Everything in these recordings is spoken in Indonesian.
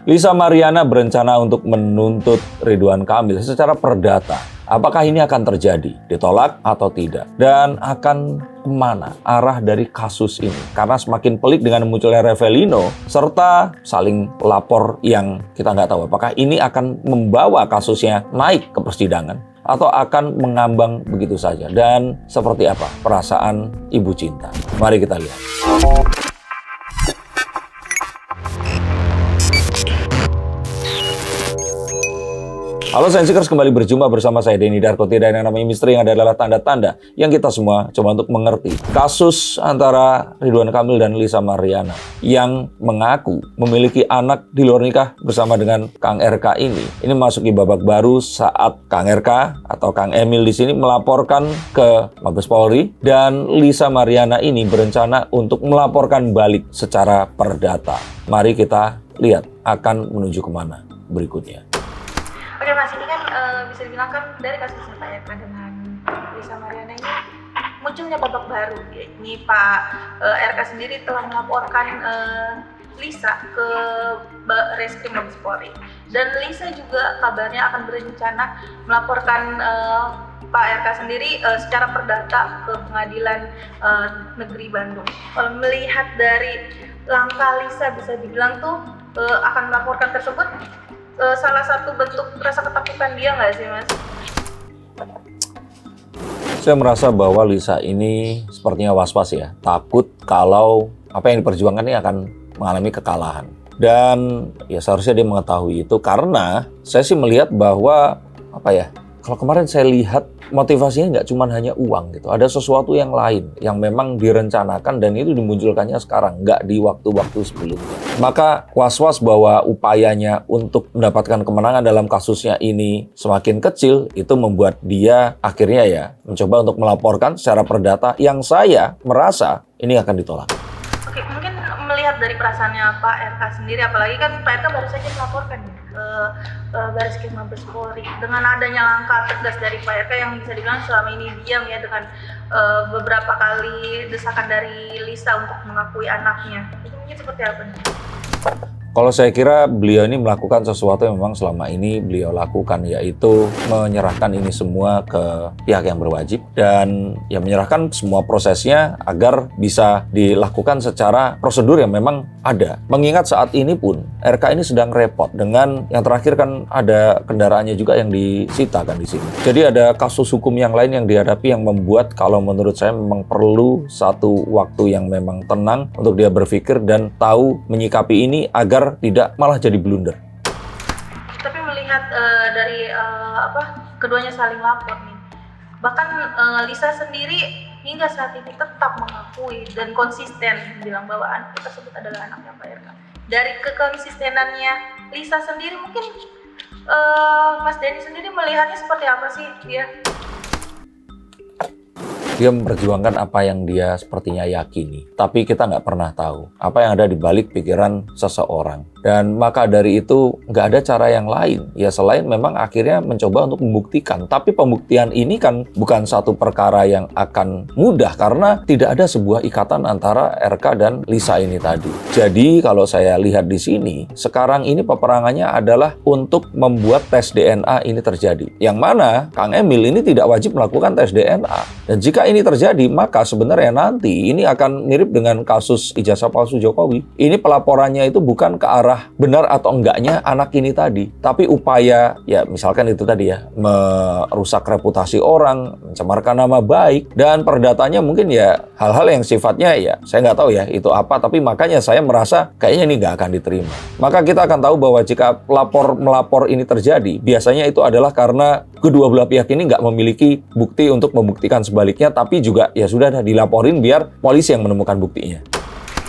Lisa Mariana berencana untuk menuntut Ridwan Kamil secara perdata. Apakah ini akan terjadi? Ditolak atau tidak? Dan akan kemana arah dari kasus ini? Karena semakin pelik dengan munculnya Revelino serta saling lapor yang kita nggak tahu apakah ini akan membawa kasusnya naik ke persidangan atau akan mengambang begitu saja. Dan seperti apa perasaan Ibu Cinta? Mari kita lihat. Halo Sensikers, kembali berjumpa bersama saya Denny Darkoti, dan yang namanya misteri yang adalah tanda-tanda yang kita semua coba untuk mengerti. Kasus antara Ridwan Kamil dan Lisa Mariana yang mengaku memiliki anak di luar nikah bersama dengan Kang RK ini masuki babak baru saat Kang RK atau Kang Emil di sini melaporkan ke Mabes Polri, dan Lisa Mariana ini berencana untuk melaporkan balik secara perdata. Mari kita lihat akan menuju kemana berikutnya. Oke Mas, ini kan bisa dibilang kan dari kasusnya Pak RK dengan Lisa Mariana ini munculnya babak baru. Ini Pak RK sendiri telah melaporkan Lisa ke Reskrim Mabes Polri, dan Lisa juga kabarnya akan berencana melaporkan Pak RK sendiri secara perdata ke Pengadilan Negeri Bandung. Kalau melihat dari langkah Lisa, bisa dibilang tuh akan melaporkan tersebut salah satu bentuk rasa ketakutan dia nggak sih Mas? Saya merasa bahwa Lisa ini sepertinya was-was ya, takut kalau apa yang diperjuangkan ini akan mengalami kekalahan. Dan ya seharusnya dia mengetahui itu, karena saya sih melihat bahwa kalau kemarin saya lihat motivasinya nggak cuma hanya uang gitu, ada sesuatu yang lain yang memang direncanakan dan itu dimunculkannya sekarang, nggak di waktu-waktu sebelumnya. Maka was-was bahwa upayanya untuk mendapatkan kemenangan dalam kasusnya ini semakin kecil, itu membuat dia akhirnya ya mencoba untuk melaporkan secara perdata yang saya merasa ini akan ditolak. Oke, mungkin melihat dari perasaannya Pak RK sendiri, apalagi kan Pak RK baru saja melaporkan ke Bareskrim Mabes Polri dengan adanya langkah tegas dari Pak RK yang bisa dibilang selama ini diam ya, dengan beberapa kali desakan dari Lisa untuk mengakui anaknya. Itu mungkin seperti apa nih? Kalau saya kira beliau ini melakukan sesuatu yang memang selama ini beliau lakukan, yaitu menyerahkan ini semua ke pihak yang berwajib dan ya menyerahkan semua prosesnya agar bisa dilakukan secara prosedur yang memang ada. Mengingat saat ini pun RK ini sedang repot dengan yang terakhir kan ada kendaraannya juga yang disita kan di sini. Jadi ada kasus hukum yang lain yang dihadapi yang membuat kalau menurut saya memang perlu satu waktu yang memang tenang untuk dia berpikir dan tahu menyikapi ini agar tidak malah jadi blunder. Tapi melihat dari keduanya saling lapor nih, bahkan Lisa sendiri hingga saat ini tetap mengakui dan konsisten bilang bahwa anak tersebut adalah anaknya Pak RK. Dari kekonsistenannya Lisa sendiri, mungkin Mas Denny sendiri melihatnya seperti apa sih dia? Dia memperjuangkan apa yang dia sepertinya yakini. Tapi kita nggak pernah tahu apa yang ada di balik pikiran seseorang. Dan maka dari itu nggak ada cara yang lain. Ya selain memang akhirnya mencoba untuk membuktikan. Tapi pembuktian ini kan bukan satu perkara yang akan mudah. Karena tidak ada sebuah ikatan antara RK dan Lisa ini tadi. Jadi kalau saya lihat di sini, sekarang ini peperangannya adalah untuk membuat tes DNA ini terjadi. Yang mana Kang Emil ini tidak wajib melakukan tes DNA. Dan jika ini terjadi, maka sebenarnya nanti ini akan mirip dengan kasus ijazah palsu Jokowi. Ini pelaporannya itu bukan ke arah benar atau enggaknya anak ini tadi, tapi upaya ya misalkan itu tadi ya, merusak reputasi orang, mencemarkan nama baik, dan perdatanya mungkin ya hal-hal yang sifatnya ya saya nggak tahu ya itu apa, tapi makanya saya merasa kayaknya ini nggak akan diterima. Maka kita akan tahu bahwa jika melapor ini terjadi, biasanya itu adalah karena kedua belah pihak ini nggak memiliki bukti untuk membuktikan sebaliknya, tapi juga ya sudah dilaporin biar polisi yang menemukan buktinya.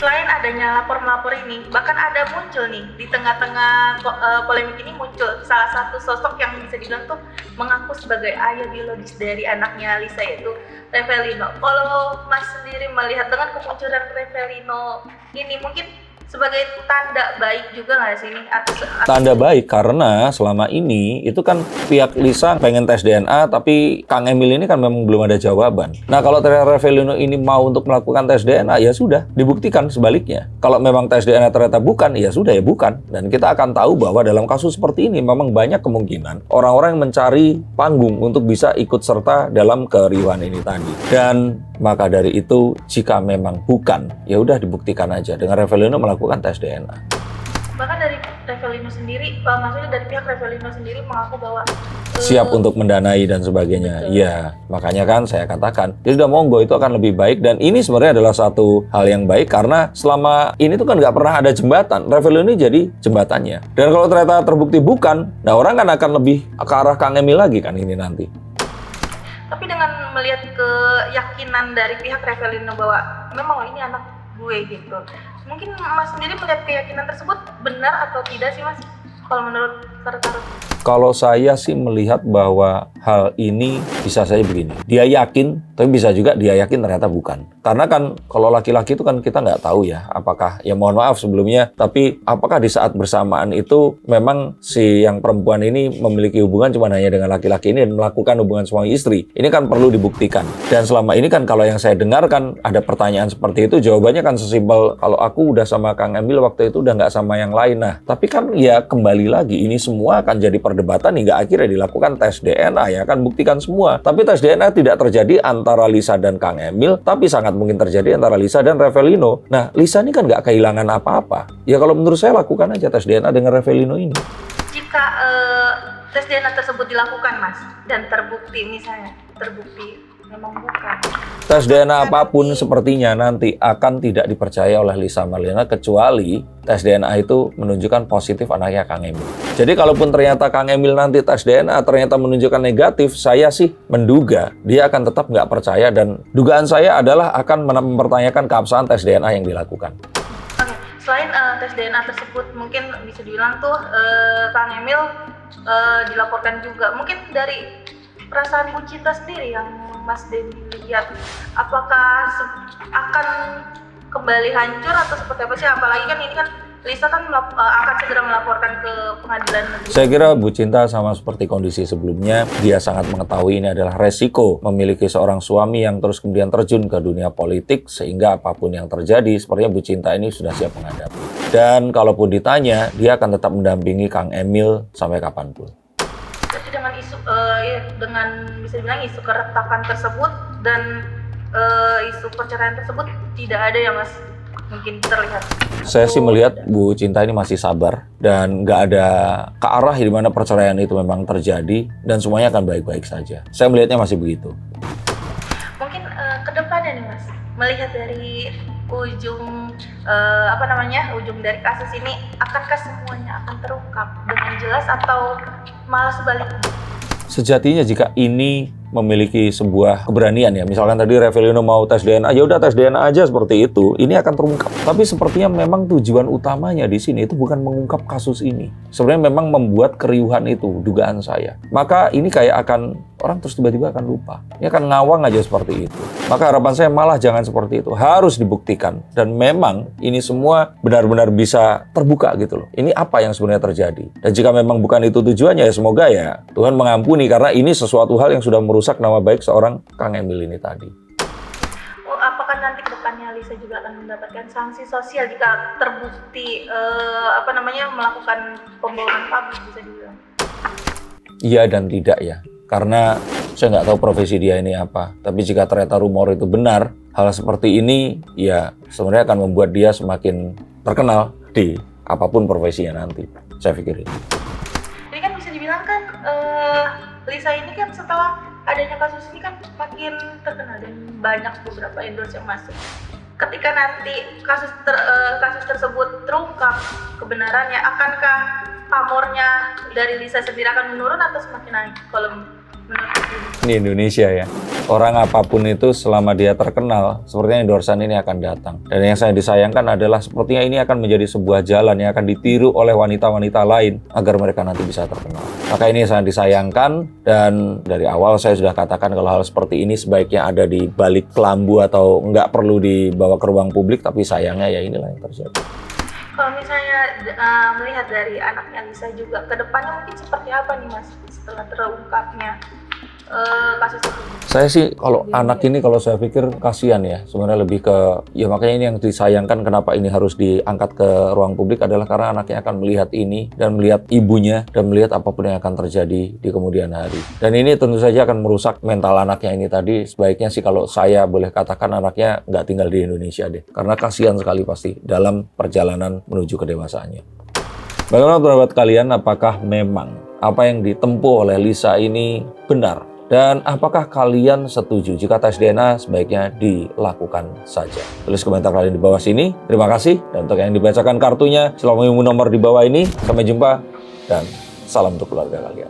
Selain adanya lapor-melapor ini, bahkan ada muncul nih di tengah-tengah polemik ini muncul salah satu sosok yang bisa dibilang tuh mengaku sebagai ayah biologis dari anaknya Lisa, yaitu Revelino. Kalau Mas sendiri melihat dengan kemunculan Revelino ini, mungkin sebagai tanda baik juga nggak sih ini? Tanda baik karena selama ini itu kan pihak Lisa pengen tes DNA, tapi Kang Emil ini kan memang belum ada jawaban. Nah, kalau ternyata Revelino ini mau untuk melakukan tes DNA, ya sudah, dibuktikan sebaliknya. Kalau memang tes DNA ternyata bukan, ya sudah ya bukan. Dan kita akan tahu bahwa dalam kasus seperti ini memang banyak kemungkinan orang-orang yang mencari panggung untuk bisa ikut serta dalam keriuhan ini tadi. Dan maka dari itu, jika memang bukan, ya udah dibuktikan aja dengan Revelino melakukan tes DNA. Bahkan dari Revelino sendiri, maksudnya dari pihak Revelino sendiri mengaku bahwa siap untuk mendanai dan sebagainya. Iya, makanya kan saya katakan, ya sudah monggo, itu akan lebih baik. Dan ini sebenarnya adalah satu hal yang baik karena selama ini tuh kan nggak pernah ada jembatan. Revelino ini jadi jembatannya. Dan kalau ternyata terbukti bukan, nah orang kan akan lebih ke arah Kang Emil lagi kan ini nanti. Tapi dengan melihat keyakinan dari pihak Revelino bahwa memang ini anak gue gitu, mungkin Mas sendiri melihat keyakinan tersebut benar atau tidak sih Mas? Kalau menurut Tartarus? Kalau saya sih melihat bahwa hal ini bisa saja begini. Dia yakin, tapi bisa juga dia yakin ternyata bukan. Karena kan kalau laki-laki itu kan kita nggak tahu ya apakah, ya mohon maaf sebelumnya, tapi apakah di saat bersamaan itu memang si yang perempuan ini memiliki hubungan cuma hanya dengan laki-laki ini dan melakukan hubungan suami istri. Ini kan perlu dibuktikan. Dan selama ini kan kalau yang saya dengar kan ada pertanyaan seperti itu, jawabannya kan sesimpel, kalau aku udah sama Kang Emil waktu itu udah nggak sama yang lain. Nah, tapi kan ya kembali lagi, ini semua akan jadi perdebatan hingga akhirnya dilakukan tes DNA, ya kan buktikan semua. Tapi tes DNA tidak terjadi antara Lisa dan Kang Emil, tapi sangat mungkin terjadi antara Lisa dan Revelino. Nah, Lisa ini kan nggak kehilangan apa-apa. Ya kalau menurut saya lakukan aja tes DNA dengan Revelino ini. Jika tes DNA tersebut dilakukan Mas, dan terbukti misalnya, terbukti memang bukan, tes DNA apapun sepertinya nanti akan tidak dipercaya oleh Lisa Marlina kecuali tes DNA itu menunjukkan positif anaknya Kang Emil. Jadi kalaupun ternyata Kang Emil nanti tes DNA ternyata menunjukkan negatif, saya sih menduga dia akan tetap nggak percaya, dan dugaan saya adalah akan mempertanyakan keabsahan tes DNA yang dilakukan. Oke, selain tes DNA tersebut mungkin bisa dibilang tuh Kang Emil dilaporkan juga. Mungkin dari perasaan Bu Cinta sendiri yang Mas Denny lihat, apakah akan kembali hancur atau seperti apa sih? Apalagi kan ini kan Lisa kan akan segera melaporkan ke pengadilan negeri. Saya kira Bu Cinta sama seperti kondisi sebelumnya, dia sangat mengetahui ini adalah resiko memiliki seorang suami yang terus kemudian terjun ke dunia politik, sehingga apapun yang terjadi, sepertinya Bu Cinta ini sudah siap menghadapi. Dan kalaupun ditanya, dia akan tetap mendampingi Kang Emil sampai kapanpun. Jadi dengan isu, dengan bisa dibilang isu keretakan tersebut dan isu perceraian tersebut tidak ada ya Mas? Mungkin terlihat. Saya sih melihat Bu Cinta ini masih sabar dan nggak ada ke arah di mana perceraian itu memang terjadi dan semuanya akan baik-baik saja. Saya melihatnya masih begitu. Mungkin ke depannya nih Mas, melihat dari ujung ujung dari kasus ini, akankah semuanya akan terungkap dengan jelas atau malah sebaliknya? Sejatinya jika ini memiliki sebuah keberanian ya, misalkan tadi Revelino mau tes DNA, ya udah tes DNA aja seperti itu, ini akan terungkap. Tapi sepertinya memang tujuan utamanya di sini itu bukan mengungkap kasus ini. Sebenarnya memang membuat keriuhan itu, dugaan saya. Maka ini kayak akan, orang terus tiba-tiba akan lupa. Ini akan ngawang aja seperti itu. Maka harapan saya malah jangan seperti itu. Harus dibuktikan. Dan memang ini semua benar-benar bisa terbuka gitu loh. Ini apa yang sebenarnya terjadi. Dan jika memang bukan itu tujuannya, ya semoga ya Tuhan mengampuni. Karena ini sesuatu hal yang sudah merusak nama baik seorang Kang Emil ini tadi. Apakah nanti ke depannya Lisa juga akan mendapatkan sanksi sosial jika terbukti melakukan pembohongan publik, bisa dibilang? Iya dan tidak ya. Karena saya nggak tahu profesi dia ini apa. Tapi jika ternyata rumor itu benar, hal seperti ini ya sebenarnya akan membuat dia semakin terkenal di apapun profesinya nanti. Saya pikir itu. Jadi kan bisa dibilang kan Lisa ini kan setelah adanya kasus ini kan makin terkenal dan banyak beberapa endorse yang masuk. Ketika nanti kasus tersebut terungkap kebenarannya, akankah pamornya dari Lisa sendiri akan menurun atau semakin naik? Kalau ini Indonesia ya. Orang apapun itu selama dia terkenal, sepertinya endorsan ini akan datang. Dan yang saya disayangkan adalah sepertinya ini akan menjadi sebuah jalan yang akan ditiru oleh wanita-wanita lain agar mereka nanti bisa terkenal. Maka ini sangat disayangkan, dan dari awal saya sudah katakan kalau hal seperti ini sebaiknya ada di balik kelambu atau nggak perlu dibawa ke ruang publik, tapi sayangnya ya inilah yang terjadi. Kalau misalnya melihat dari anaknya Lisa juga, ke depannya mungkin seperti apa nih Mas setelah terungkapnya kasus itu? Saya sih kalau anak ini kalau saya pikir kasihan ya, sebenarnya lebih ke ya makanya ini yang disayangkan kenapa ini harus diangkat ke ruang publik adalah karena anaknya akan melihat ini dan melihat ibunya dan melihat apapun yang akan terjadi di kemudian hari. Dan ini tentu saja akan merusak mental anaknya ini tadi. Sebaiknya sih kalau saya boleh katakan anaknya nggak tinggal di Indonesia deh, karena kasihan sekali pasti dalam perjalanan menuju kedewasaannya. Bagaimana pendapat kalian? Apakah memang apa yang ditempuh oleh Lisa ini benar? Dan apakah kalian setuju jika tes DNA sebaiknya dilakukan saja? Tulis komentar kalian di bawah sini. Terima kasih. Dan untuk yang dibacakan kartunya, silahkan menghubungi nomor di bawah ini. Sampai jumpa dan salam untuk keluarga kalian.